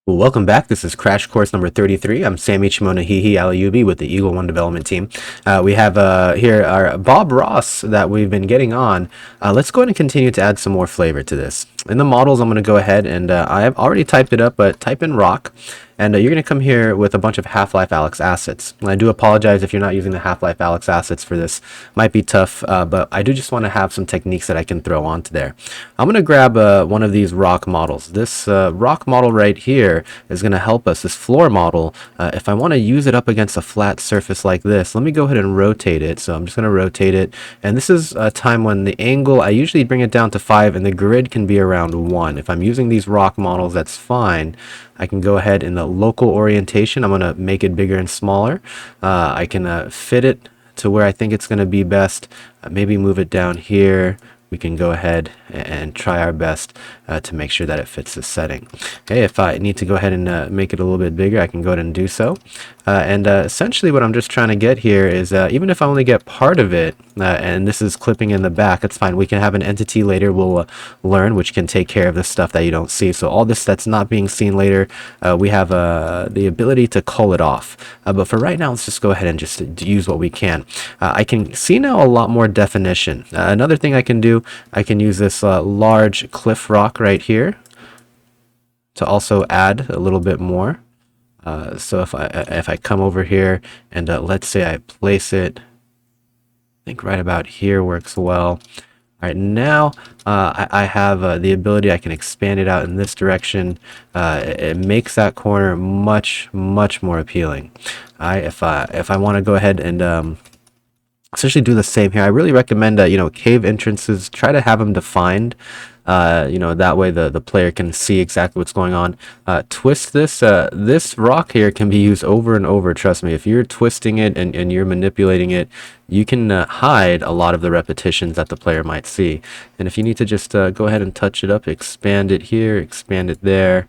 Well, welcome back. This is Crash Course number 33. I'm Sammy Chimonahihi Aliubi with the Eagle One development team. We have here our Bob Ross that we've been getting on. Let's go ahead and continue to add some more flavor to this. In the models, I'm going to go ahead and I have already typed it up, but type in rock. And you're going to come here with a bunch of Half-Life Alyx assets. And I do apologize if you're not using the Half-Life Alyx assets for this. Might be tough, but I do just want to have some techniques that I can throw onto there. I'm going to grab one of these rock models. This rock model right here is going to help us. This floor model, if I want to use it up against a flat surface like this, let me go ahead and rotate it. So I'm just going to rotate it. And this is a time when the angle, I usually bring it down to 5 and the grid can be around 1. If I'm using these rock models, that's fine. I can go ahead in the local orientation. I'm going to make it bigger and smaller. I can fit it to where I think it's going to be best. Maybe move it down here. We can go ahead and try our best to make sure that it fits the setting. Okay, if I need to go ahead and make it a little bit bigger, I can go ahead and do so. Essentially what I'm just trying to get here is even if I only get part of it, and this is clipping in the back, it's fine. We can have an entity later we'll learn, which can take care of the stuff that you don't see. So all this that's not being seen later, we have the ability to cull it off. But for right now, let's just go ahead and just use what we can. I can see now a lot more definition. Another thing I can do, I can use this large cliff rock right here to also add a little bit more. So if I come over here and let's say I place it, I think right about here works well. All right, now I have the ability, I can expand it out in this direction. It makes that corner much more appealing. All right, if I want to go ahead and essentially do the same here, I really recommend cave entrances, try to have them defined. That way the player can see exactly what's going on. Twist this. This rock here can be used over and over. Trust me, if you're twisting it and you're manipulating it, you can hide a lot of the repetitions that the player might see. And if you need to just go ahead and touch it up, expand it here, expand it there,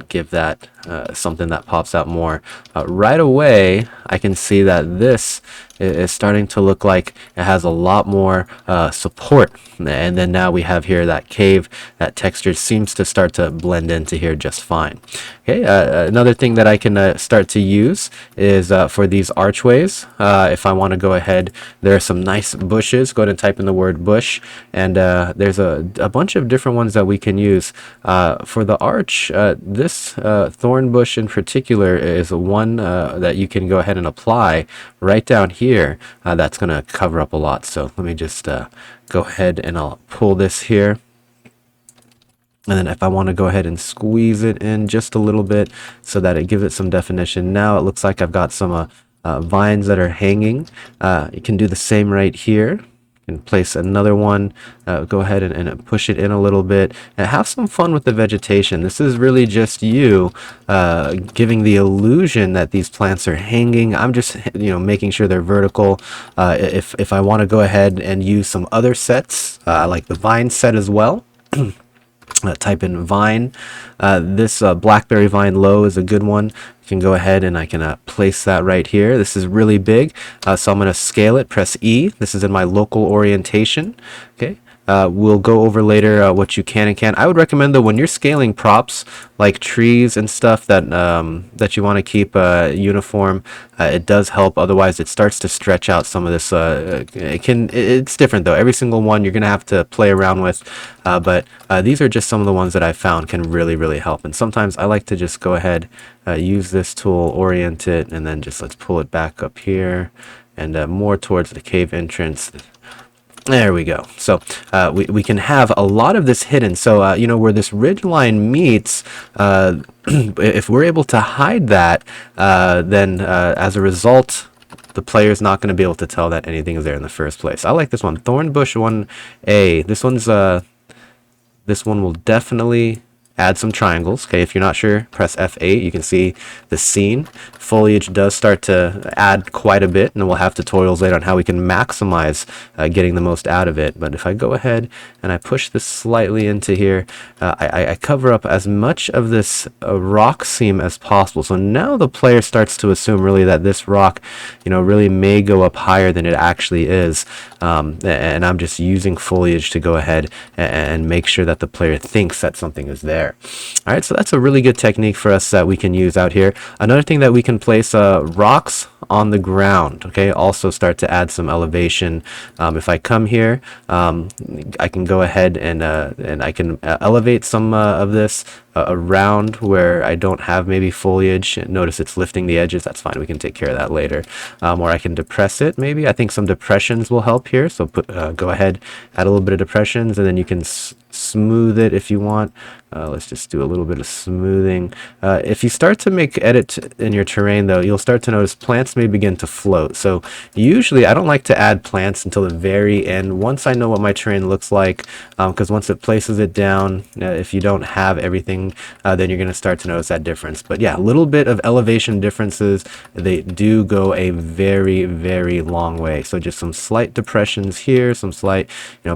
give that something that pops out more. Right away, I can see that this is starting to look like it has a lot more support. And then now we have here that cave, that texture seems to start to blend into here just fine. Okay, another thing that I can start to use is for these archways. If I want to go ahead, there are some nice bushes. Go ahead and type in the word bush, and there's a bunch of different ones that we can use. For the arch, this thorn bush in particular is one that you can go ahead and apply right down here. That's going to cover up a lot. So let me just go ahead and I'll pull this here. And then if I want to go ahead and squeeze it in just a little bit so that it gives it some definition. Now it looks like I've got some vines that are hanging. You can do the same right here. You can place another one, go ahead and push it in a little bit and have some fun with the vegetation. This is really just you giving the illusion that these plants are hanging. I'm just making sure they're vertical. If I want to go ahead and use some other sets, like the vine set as well. Type in vine. This blackberry vine low is a good one. You can go ahead and I can place that right here. This is really big, so I'm going to scale it. Press E. This is in my local orientation. Okay. We'll go over later what you can and can't. I would recommend though when you're scaling props like trees and stuff that that you want to keep uniform, it does help. Otherwise, it starts to stretch out some of this. It's different though. Every single one you're gonna have to play around with. But these are just some of the ones that I found can really help. And sometimes I like to just go ahead, use this tool, orient it, and then just let's pull it back up here and more towards the cave entrance. There we go. So we can have a lot of this hidden. So where this ridge line meets, if we're able to hide that, then as a result, the player's not going to be able to tell that anything is there in the first place. I like this one, Thornbush 1A. This one will definitely add some triangles. Okay, if you're not sure, press F8. You can see the scene. Foliage does start to add quite a bit, and we'll have tutorials later on how we can maximize getting the most out of it. But if I go ahead and I push this slightly into here, I cover up as much of this rock seam as possible. So now the player starts to assume really that this rock, really may go up higher than it actually is. And I'm just using foliage to go ahead and make sure that the player thinks that something is there. there. All right, so that's a really good technique for us that we can use out here. Another thing that we can place rocks on the ground, okay, also start to add some elevation. If I come here, I can go ahead and I can elevate some of this around where I don't have maybe foliage. Notice it's lifting the edges. That's fine. We can take care of that later. Or I can depress it maybe. I think some depressions will help here. So go ahead, add a little bit of depressions, and then you can smooth it if you want. Let's just do a little bit of smoothing. If you start to make edit in your terrain though, you'll start to notice plants may begin to float. So usually I don't like to add plants until the very end, once I know what my terrain looks like, because once it places it down, if you don't have everything, then you're going to start to notice that difference. But yeah, a little bit of elevation differences, they do go a very, very long way. So just some slight depressions here, some slight,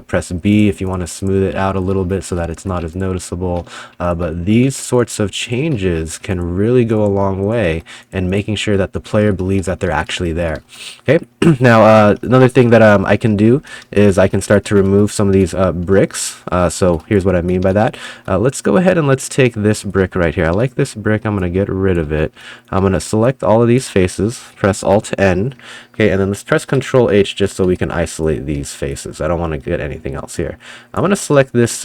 press B if you want to smooth it out a little bit so that it's not as noticeable. But these sorts of changes can really go a long way in making sure that the player believes that they're actually there. Okay, now another thing that I can do is I can start to remove some of these bricks. So here's what I mean by that. Let's go ahead and let's take this brick right here. I like this brick. I'm going to get rid of it. I'm going to select all of these faces, press Alt N. Okay, and then let's press Control H just so we can isolate these faces. I don't want to get anything else here. I'm going to select this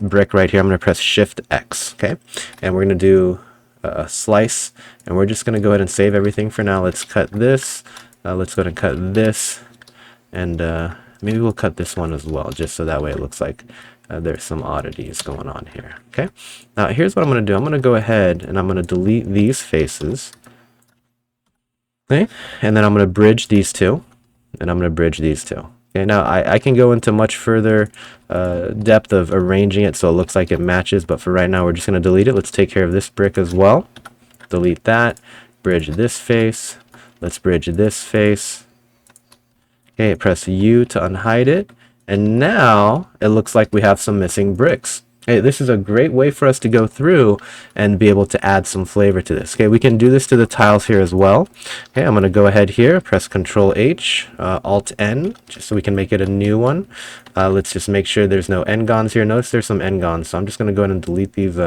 brick right here. I'm going to press Shift X, okay, and we're going to do a slice, and we're just going to go ahead and save everything for now. Let's cut this. Let's go ahead and cut this, and maybe we'll cut this one as well, just so that way it looks like there's some oddities going on here. Okay, now here's what I'm going to do. I'm going to go ahead and I'm going to delete these faces, okay, and then I'm going to bridge these two, and I'm going to bridge these two. Okay, now I can go into much further depth of arranging it so it looks like it matches, but for right now we're just going to delete it. Let's take care of this brick as well. Delete that, bridge this face, let's bridge this face. Okay, press U to unhide it, and now it looks like we have some missing bricks. Hey, this is a great way for us to go through and be able to add some flavor to this. Okay, we can do this to the tiles here as well. Okay, I'm going to go ahead here, press Control H, Alt N, just so we can make it a new one. Let's just make sure there's no n-gons here. Notice there's some n-gons, so I'm just going to go ahead and delete these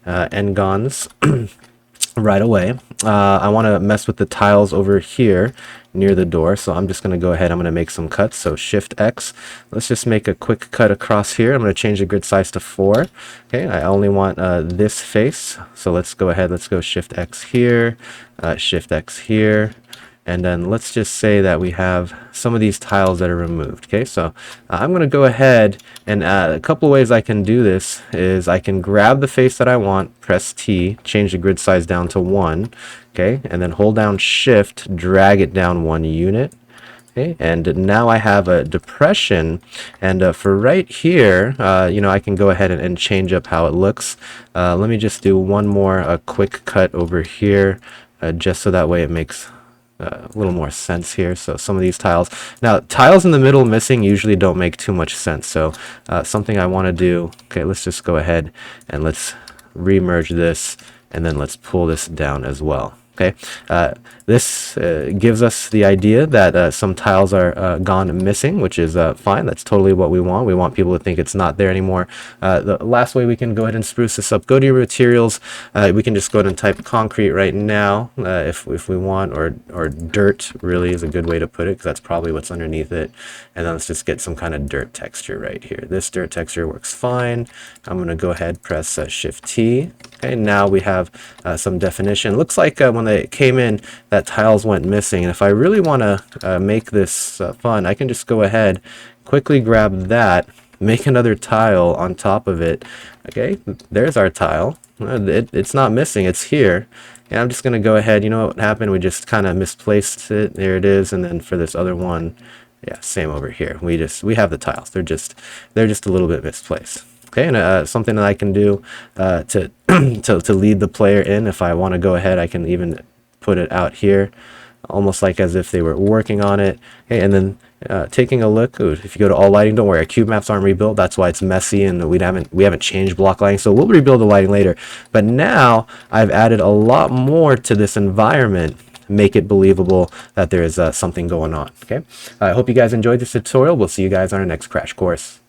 n-gons right away. I want to mess with the tiles over here near the door, so I'm just going to go ahead. I'm going to make some cuts, so Shift X. Let's just make a quick cut across here. I'm going to change the grid size to 4. Okay, I only want this face, so let's go ahead. Let's go Shift X here, Shift X here, and then let's just say that we have some of these tiles that are removed. Okay, so I'm going to go ahead and a couple ways I can do this is I can grab the face that I want, press T, change the grid size down to 1, okay, and then hold down Shift, drag it down 1 unit. Okay, and now I have a depression, and for right here, I can go ahead and change up how it looks. Let me just do one more quick cut over here, just so that way it makes a little more sense here. So some of these tiles, now tiles in the middle missing usually don't make too much sense. So something I want to do, okay, let's just go ahead and let's remerge this, and then let's pull this down as well. Okay, this gives us the idea that some tiles are gone missing, which is fine. That's totally what we want. We want people to think it's not there anymore. The last way we can go ahead and spruce this up, go to your materials. We can just go ahead and type concrete right now if we want, or dirt really is a good way to put it, because that's probably what's underneath it. And then let's just get some kind of dirt texture right here. This dirt texture works fine. I'm going to go ahead, press Shift T. Okay, now we have some definition. Looks like when they came in, that tiles went missing. And if I really want to make this fun, I can just go ahead, quickly grab that, make another tile on top of it. Okay, there's our tile. It's not missing, it's here. And I'm just going to go ahead, you know what happened? We just kind of misplaced it. There it is. And then for this other one, yeah, same over here. We have the tiles. They're just a little bit misplaced. Okay, and something that I can do to to lead the player in, if I want to go ahead, I can even put it out here, almost like as if they were working on it. Okay, and then taking a look, if you go to all lighting, don't worry, our cube maps aren't rebuilt. That's why it's messy, and we haven't changed block lighting. So we'll rebuild the lighting later. But now I've added a lot more to this environment, make it believable that there is something going on. Okay, I hope you guys enjoyed this tutorial. We'll see you guys on our next crash course.